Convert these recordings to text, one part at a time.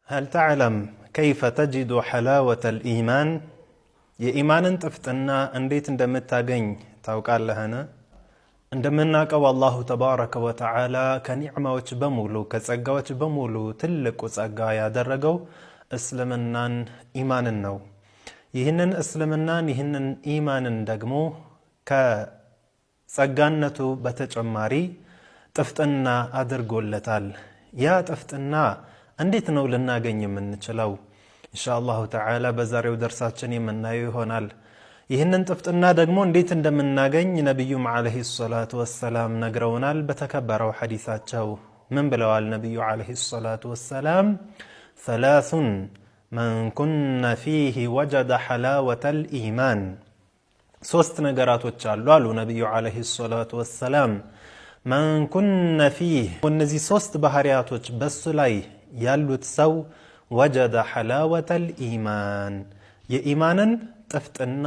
هل تعلم كيف تجد حلاوة الإيمان؟ የኢማንን ጥፍጥና እንዴት እንደምታገኝ ታውቃለህ? እንደምናውቀው አላሁ ተባረከ ወተዓላ ከኒዕማዎች በሙሉ ከጸጋዎች በሙሉ ትልቁ ጸጋ ያደረገው እስልምናን ኢማንን ነው። ይህንን እስልምናን ይህንን ኢማንን ደግሞ ከጸጋነቱ በተጨማሪ ጥፍጥና አድርጎለታል። ያ ጥፍጥና እንዴት ነው ልናገኝ የምንችለው? ኢንሻአላሁ ተዓላ በዛሬው ደርሳችን የምናየው ይሆናል። ይህንን ጥፍጥና ደግሞ እንዴት እንደምናገኝ ነብዩም አለይሂ ሰላቱ ወሰላም ነግረውናል። በተከበረው ሐዲሳቸው ምን ብለዋል ነብዩ አለይሂ ሰላቱ ወሰላም? ثلاث من كن فيه وجد حلاوة الإيمان። ሶስት ነገራቶች አሉ ነብዩ አለይሂ ሰላቱ ወሰላም። من كن فيه እነዚህ ሶስት ባህሪያቶች በሱ ላይ ያሉት ሰው ወጀደ ሐላወተል ኢማን የኢማንን ጥፍጥና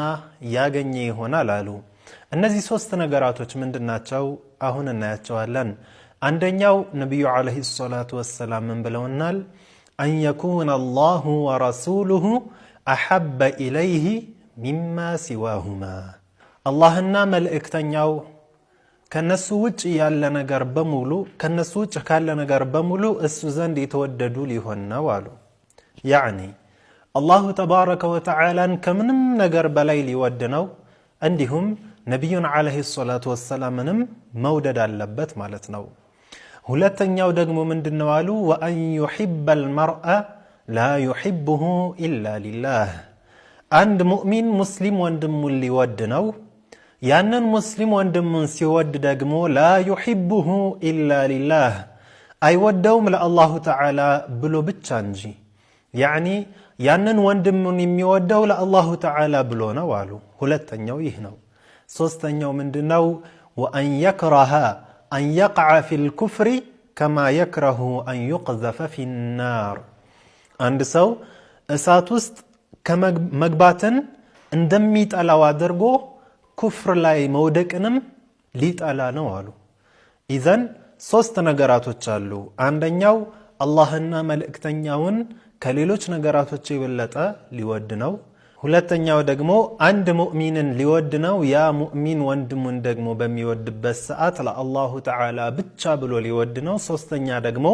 ያገኘ ይሆናል አሉ። እነዚህ ሶስት ነገራቶች ምንድናቸው? አሁን እናያቸዋለን። አንደኛው ነብዩ አለይሂ ሰላቱ ወሰላም ምን ብለውናል? አን የኩነ አላሁ ወረሱሉሁ አሐበ ኢለይህ ሚማ ሲዋሁማ። አላህና መልእክተኛው ከነሱ ውጭ ያለ ነገር በሙሉ ከነሱ ውጭ ካለ ነገር በሙሉ እሱ ዘንድ የተወደዱ ሊሆን ነው አሉ። ያዕኒ አላሁ ተባረከ ወተዓላን ከምንም ነገር በላይ ሊወድ ነው። እንዲሁም ነቢዩን ዓለይሂ ሰላቱ ወሰላምንም መውደድ አለበት ማለት ነው። ሁለተኛው ደግሞ ምንድነው አሉ? ወአን ዩሒበል መርአ ላ ዩሒቡሁ ኢላ ሊላህ። አንድ ሙእሚን ሙስሊም ወንድሙን ሊወድ ነው። ያንን ሙስሊም ወንድሙን ሲወድ ደግሞ ላ ዩሒቡሁ ኢላ ሊላህ አይወደውም ለአላሁ ተዓላ ብሎ ብቻ እንጂ። ያዕኒ ያንን ወንድሙን የሚወደው ለአላሁ ተዓላ ብሎ ነው አሉ። ሁለተኛው ይህ ነው። ሶስተኛው ምንድነው? ወአን የክረሃ አን የቅዐ ፊል ኩፍሪ ከማ የክረሁ አን ዩቅዘፈ ፊናር። አንድ ሰው እሳት ውስጥ መግባትን እንደሚጠላው አድርጎ ኩፍር ላይ መውደቅንም ሊጠላ ነው አሉ። ኢዘን ሶስት ነገራቶች አሉ። አንደኛው አላህና መልእክተኛውን ከሌሎች ነገራቶች የበለጠ ሊወድ ነው። ሁለተኛው ደግሞ አንድ ሙእሚንን ሊወድ ነው። ያ ሙእሚን ወንድሙን ደግሞ በሚወድበት ሰዓት ለአላሁ ተዓላ ብቻ ብሎ ሊወድ ነው። ሶስተኛ ደግሞ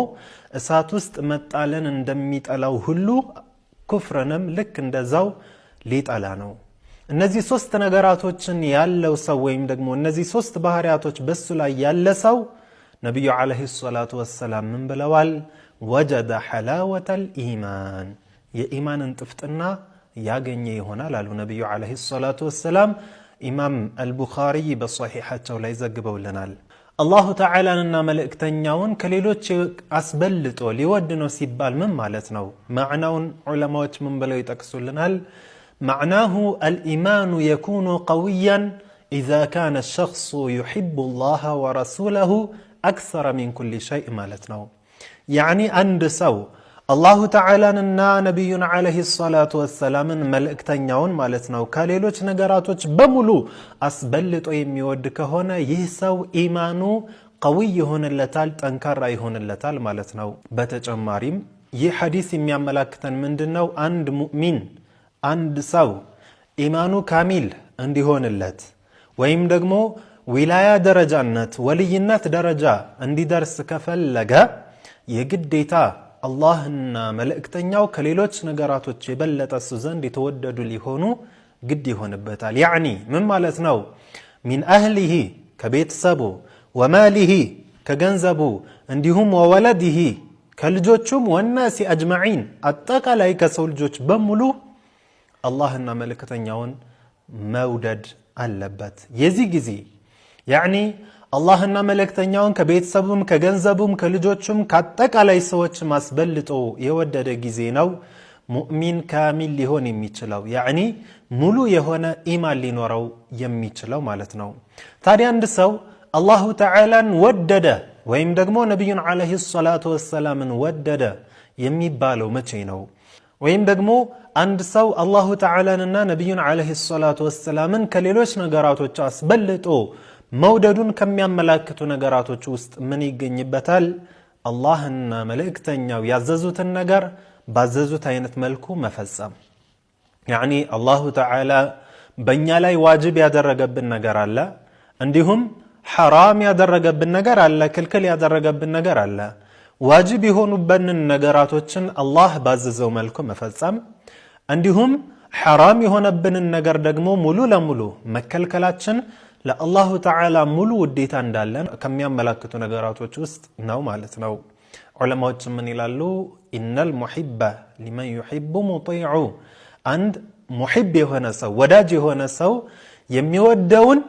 እሳት ውስጥ መጣለን እንደሚጠላው ሁሉ ኩፍርንም ልክ እንደዛው ሊጠላ ነው። እነዚህ ሶስት ነገራቶችን ያለው ሰው ወይም ደግሞ እነዚህ ሶስት ባህሪያቶች በሱ ላይ ያለ ሰው ነብዩ አለይሂ ሰላቱ ወሰላም ምን ብለዋል? ወጀደ ሐላወተል ኢማን የኢማንን ጥፍጥና ያገኘ ይሆናል አሉ ነብዩ አለይሂ ሰላቱ ወሰላም። ኢማም አልቡኻሪ በሶሒሐቸው ላይ ዘግበውልናል። አላሁ ተዓላንና መልእክተኛውን ከሌሎች አስበልጦ ሊወድ ነው ሲባል ምን ማለት ነው? ማዕናውን ዑለማዎች ምን ብለው ይጠቅሱልናል? معناه الإيمان يكون قويا إذا كان الشخص يحب الله ورسوله أكثر من كل شيء مالتنا. يعني عند سو الله تعالى نبينا عليه الصلاة والسلام ملئكتنيون مالتنا وكاليلوش نقراتوش بملو أسبلت يميودك هنا يهسو إيمانو قوي هنا اللتال تنكر هنا اللتال مالتنا. بتجماريم يحديث مياملاكتن من دنو عند مؤمن አንድ ሰው ኢማኑ ካሚል እንዲሆንለት ወይም ደግሞ ዊላያ ደረጃነት ወልይነት ደረጃ እንዲደርስ ከፈለገ የግዴታ አላህና መልእክተኛው ከሌሎች ነገራቶች የበለጠ እሱ ዘንድ የተወደዱ ሊሆኑ ግድ ይሆንበታል። ያዕኒ ምን ማለት ነው? ሚን አህሊሂ ከቤተሰቡ፣ ወማሊሂ ከገንዘቡ፣ እንዲሁም ወወለዲሂ ከልጆቹም፣ ወናሲ አጅመዒን አጠቃላይ ከሰው ልጆች በሙሉ አላህና መልእክተኛውን መውደድ አለበት። የዚህ ጊዜ ያዕኒ አላህና መልእክተኛውን ከቤተሰቡም ከገንዘቡም ከልጆቹም ከአጠቃላይ ሰዎች ማስበልጦ የወደደ ጊዜ ነው ሙእሚን ካሚል ሊሆን የሚችለው፣ ያዕኒ ሙሉ የሆነ ኢማን ሊኖረው የሚችለው ማለት ነው። ታዲያ አንድ ሰው አላሁ ተዓላን ወደደ ወይም ደግሞ ነቢዩን ዓለይሂ ሰላቱ ወሰላምን ወደደ የሚባለው መቼ ነው? ወይም ደግሞ አንድ ሰው አላሁ ተዓላንና ነቢዩን ዓለይሂ ሰላቱ ወሰላምን ከሌሎች ነገራቶች አስበልጦ መውደዱን ከሚያመላክቱ ነገራቶች ውስጥ ምን ይገኝበታል? አላህና መልእክተኛው ያዘዙትን ነገር ባዘዙት አይነት መልኩ መፈጸም። ያኒ አላሁ ተዓላ በእኛ ላይ ዋጅብ ያደረገብን ነገር አለ፣ እንዲሁም ሐራም ያደረገብን ነገር አለ፣ ክልክል ያደረገብን ነገር አለ። ዋጅብ የሆኑብንን ነገራቶችን አላህ ባዘዘው መልኩ መፈጸም፣ እንዲሁም ሐራም የሆነብንን ነገር ደግሞ ሙሉ ለሙሉ መከልከላችን ለአላሁ ተዓላ ሙሉ ውዴታ እንዳለን ከሚያመላክቱ ነገራቶች ውስጥ ነው ማለት ነው። ዑለማዎች ምን ይላሉ? ኢነል ሙሒበ ሊመን ዩሒቡ ሙጢዑ። አንድ ሙሒብ የሆነ ሰው ወዳጅ የሆነ ሰው የሚወደውን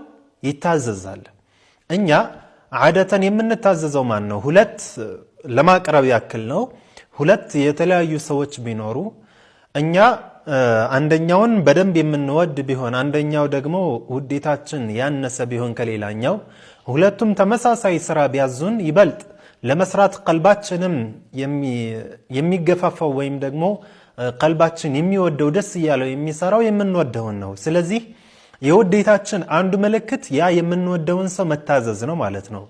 ይታዘዛል። እኛ ዓደተን የምንታዘዘው ማን ነው? ሁለት ለማቅረብ ያክል ነው። ሁለት የተለያዩ ሰዎች ቢኖሩ እኛ አንደኛውን በደንብ የምንወድ ቢሆን አንደኛው ደግሞ ውዴታችን ያነሰ ቢሆን ከሌላኛው፣ ሁለቱም ተመሳሳይ ስራ ቢያዙን ይበልጥ ለመስራት ቀልባችንም የሚገፋፋው ወይም ደግሞ ቀልባችን የሚወደው ደስ እያለው የሚሰራው የምንወደውን ነው። ስለዚህ የውዴታችን አንዱ ምልክት ያ የምንወደውን ሰው መታዘዝ ነው ማለት ነው።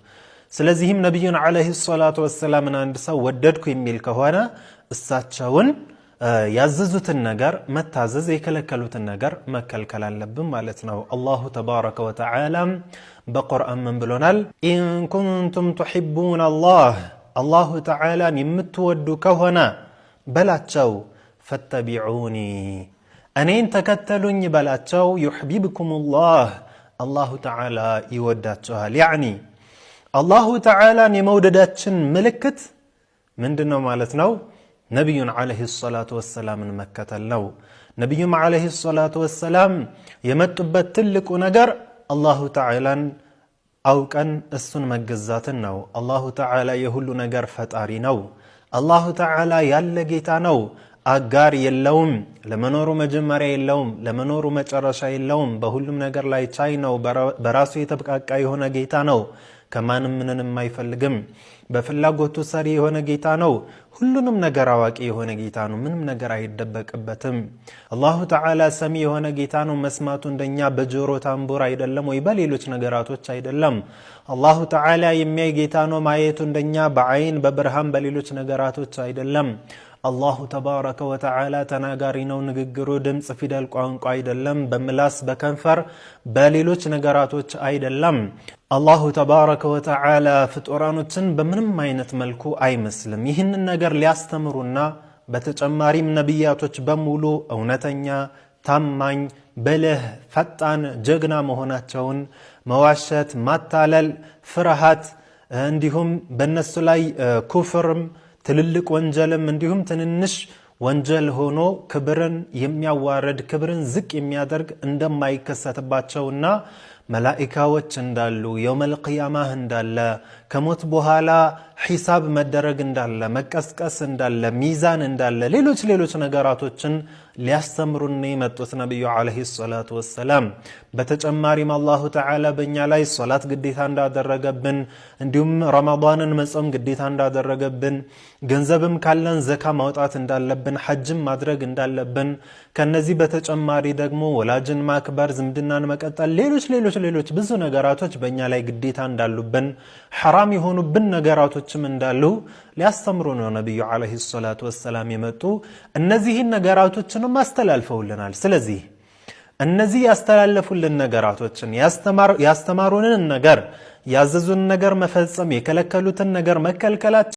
ስለዚህም ነቢዩን ዓለይሂ ሰላቱ ወሰላም አንድ ሰው ወደድኩ የሚል ከሆነ እሳቸውን ያዘዙትን ነገር መታዘዝ፣ የከለከሉትን ነገር መከልከል አለብን ማለት ነው። አላሁ ተባረከ ወተዓላ በቁርአን ምን ብሎናል? ኢን ኩንቱም ቱሒቡነ አላሁ ተዓላን የምትወዱ ከሆነ በላቸው ፈተቢዑኒ እኔን ተከተሉኝ በላቸው። ዩሕቢብኩም አላሁ ተዓላ ይወዳችኋል። ያዕኒ አላሁ ተዓላን የመውደዳችን ምልክት ምንድን ነው ማለት ነው? ነቢዩን ዓለይሂ ሰላቱ ወሰላምን መከተል ነው። ነቢዩም ዓለይሂ ሰላቱ ወሰላም የመጡበት ትልቁ ነገር አላሁ ተዓላን አውቀን እሱን መገዛትን ነው። አላሁ ተዓላ የሁሉ ነገር ፈጣሪ ነው። አላሁ ተዓላ ያለ ጌታ ነው። አጋር የለውም። ለመኖሩ መጀመሪያ የለውም፣ ለመኖሩ መጨረሻ የለውም። በሁሉም ነገር ላይ ቻይ ነው። በራሱ የተብቃቃ የሆነ ጌታ ነው። ከማንም ምንንም አይፈልግም። በፍላጎቱ ሰሪ የሆነ ጌታ ነው። ሁሉንም ነገር አዋቂ የሆነ ጌታ ነው። ምንም ነገር አይደበቅበትም። አላሁ ተዓላ ሰሚ የሆነ ጌታ ነው። መስማቱ እንደኛ በጆሮ ታምቡር አይደለም ወይ በሌሎች ነገራቶች አይደለም። አላሁ ተዓላ የሚያይ ጌታ ነው። ማየቱ እንደኛ በአይን በብርሃን በሌሎች ነገራቶች አይደለም። አላሁ ተባረከ ወተዓላ ተናጋሪ ነው። ንግግሩ ድምፅ፣ ፊደል፣ ቋንቋ አይደለም። በምላስ በከንፈር በሌሎች ነገራቶች አይደለም። አላሁ ተባረከ ወተዓላ ፍጡራኖችን በምንም አይነት መልኩ አይመስልም። ይህንን ነገር ሊያስተምሩና በተጨማሪም ነቢያቶች በሙሉ እውነተኛ፣ ታማኝ፣ ብልህ፣ ፈጣን፣ ጀግና መሆናቸውን መዋሸት፣ ማታለል፣ ፍርሃት እንዲሁም በእነሱ ላይ ኩፍርም ትልልቅ ወንጀልም እንዲሁም ትንንሽ ወንጀል ሆኖ ክብርን የሚያዋርድ ክብርን ዝቅ የሚያደርግ እንደማይከሰትባቸውና መላኢካዎች እንዳሉ የውመል ቂያማህ እንዳለ ከሞት በኋላ ሒሳብ መደረግ እንዳለ መቀስቀስ እንዳለ ሚዛን እንዳለ ሌሎች ነገራቶችን ሊያስተምሩን የመጡት ነቢዩ ዓለይሂ ሰላቱ ወሰላም። በተጨማሪም አላሁ ተዓላ በእኛ ላይ ሶላት ግዴታ እንዳደረገብን እንዲሁም ረመዳንን መጾም ግዴታ እንዳደረገብን ገንዘብም ካለን ዘካ ማውጣት እንዳለብን ሐጅም ማድረግ እንዳለብን ከነዚህ በተጨማሪ ደግሞ ወላጅን ማክበር፣ ዝምድናን መቀጠል ሌሎች ብዙ ነገራቶች በእኛ ላይ ግዴታ እንዳሉብን ሐራም የሆኑብን ነገራቶችም እንዳሉ ሊያስተምሩ ነው ነቢዩ ዓለይሂ ሰላቱ ወሰላም የመጡ። እነዚህን ነገራቶችንም አስተላልፈውልናል። ስለዚህ እነዚህ ያስተላለፉልን ነገራቶችን ያስተማሩንን ነገር ያዘዙን ነገር መፈጸም የከለከሉትን ነገር መከልከላችን